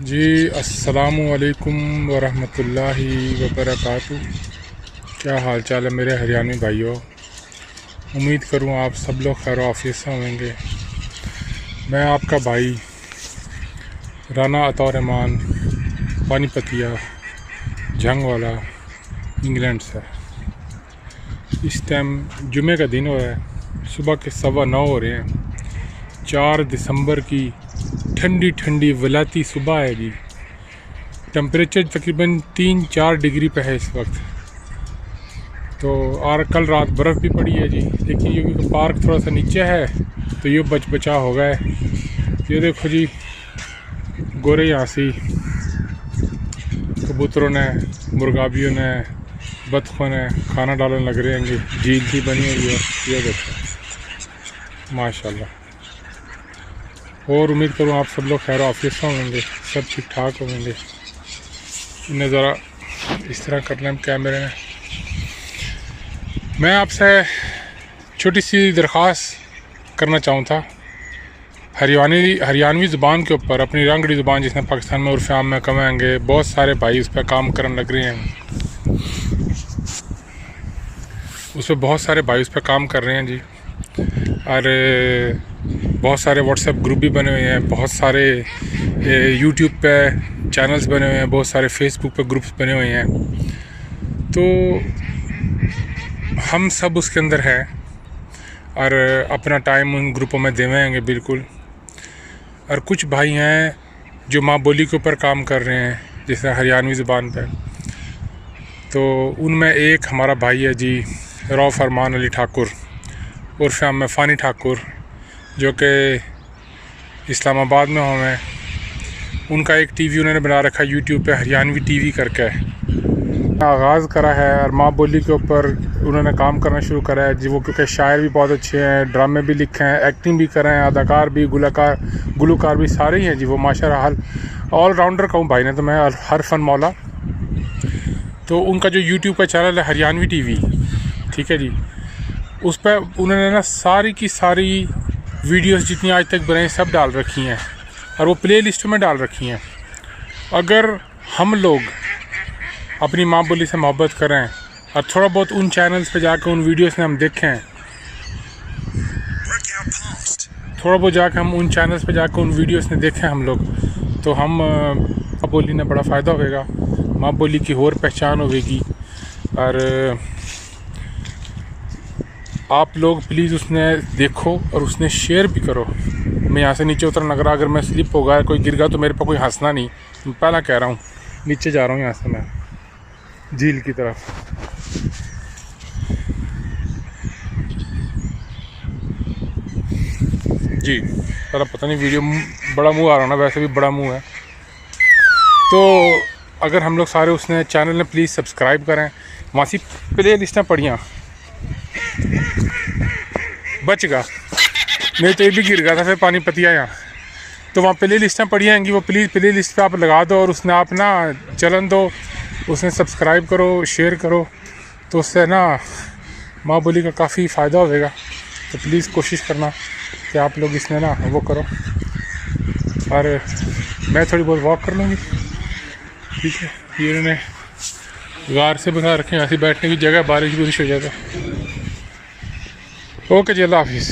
जी अस्सलामु अलैकुम वरहमतुल्लाहि वबरकातुहू। क्या हाल चाल है मेरे हरियाणवी भाइयों। उम्मीद करूँ आप सब लोग खैर आफियत से होंगे। मैं आपका भाई राना अता रहमान पानीपतिया जंग वाला इंग्लैंड से। इस टाइम जुमे का दिन हो रहा है, सुबह के 9:15 हो रहे हैं। 4 दिसंबर की ठंडी ठंडी वलाती सुबह है जी। टेम्परेचर तकरीबन 3-4 डिग्री पे है इस वक्त। तो और कल रात बर्फ़ भी पड़ी है जी, लेकिन क्योंकि पार्क थोड़ा सा नीचे है तो ये बचा हो गए। ये देखो जी, गोरे यासी कबूतरों ने, मुर्गाबियों ने, बतखों ने खाना डालने लग रहे हैं। झील सी बनी हुई है, ये देखो माशाल्लाह। और उम्मीद करूँ आप सब लोग खैर आफियत से होंगे, सब ठीक ठाक होंगे। इन्हें ज़रा इस तरह कर लें कैमरे में। मैं आपसे छोटी सी दरख्वास्त करना चाहूँ था हरियाणवी ज़ुबान के ऊपर, अपनी रंगड़ी ज़ुबान जिसने पाकिस्तान में उर्फ़ आम में कमाएंगे। बहुत सारे भाई उस पर काम करने लग रहे हैं, उस पर बहुत सारे भाई उस पर काम कर रहे हैं जी। और बहुत सारे व्हाट्सएप ग्रुप भी बने हुए हैं, बहुत सारे यूट्यूब पे चैनल्स बने हुए हैं, बहुत सारे फेसबुक पे ग्रुप्स बने हुए हैं। तो हम सब उसके अंदर हैं और अपना टाइम उन ग्रुपों में देवेंगे बिल्कुल। और कुछ भाई हैं जो माँ बोली के ऊपर काम कर रहे हैं, जैसे हरियाणवी ज़ुबान पे। तो उनमें एक हमारा भाई है जी, रऊफ़ फरमान अली ठाकुर उर्फ़ आम में फ़ानी ठाकुर, जो कि इस्लामाबाद में हैं। उनका एक टीवी उन्होंने बना रखा है यूट्यूब पे, हरियाणवी टीवी करके आगाज़ करा है। और माँ बोली के ऊपर उन्होंने काम करना शुरू करा है जी। वो क्योंकि शायर भी बहुत अच्छे हैं, ड्रामे भी लिखे हैं, एक्टिंग भी कर रहे हैं, अदाकार भी, गुलकार भी सारे ही हैं जी। वो माशाअल्लाह ऑल राउंडर कहूँ भाई ने तो मैं, हर फन मौला। तो उनका जो यूट्यूब का चैनल है हरियाणवी टीवी, ठीक है जी, उस पर उन्होंने ना सारी की सारी वीडियोस जितनी आज तक बनाई सब डाल रखी हैं और वो प्ले लिस्ट में डाल रखी हैं। अगर हम लोग अपनी माँ बोली से मोहब्बत करें और थोड़ा बहुत उन चैनल्स पे जाकर उन वीडियोस में हम देखें, थोड़ा बहुत जाकर हम उन चैनल्स पे जाकर उन वीडियोस में देखें हम लोग, तो हम माँ बोली ने बड़ा फ़ायदा होगा, माँ बोली की और पहचान होगी। और आप लोग प्लीज़ उसने देखो और उसने शेयर भी करो। मैं यहाँ से नीचे उतरने लग रहा, अगर मैं स्लिप हो गया, कोई गिर गया तो मेरे पर कोई हंसना नहीं। मैं पहला कह रहा हूँ, नीचे जा रहा हूँ यहाँ से मैं झील की तरफ। जी पता नहीं वीडियो बड़ा मुँह आ रहा ना, वैसे भी बड़ा मुँह है। तो अगर हम लोग सारे उसने चैनल ने प्लीज़ सब्सक्राइब करें। वहाँ सी प्ले लिस्टें पढ़ियाँ, बच गया नहीं तो ये भी गिर गया था फिर पानीपतिया यहाँ। तो वहाँ प्ले लिस्टें पड़ी आएंगी, वो प्लीज़ प्ले लिस्ट पे आप लगा दो और उसने आप ना चलन दो, उसने सब्सक्राइब करो, शेयर करो, तो उससे ना माँ बोली का काफ़ी फ़ायदा होगा। तो प्लीज़ कोशिश करना कि आप लोग इसमें ना वो करो। और मैं थोड़ी बहुत वॉक कर लूँगी, ठीक है। ये उन्होंने गार से बना रखे हैं, ऐसी बैठने की जगह, बारिश हो जाएगा। ओके जी, अल्लाह हाफिज़।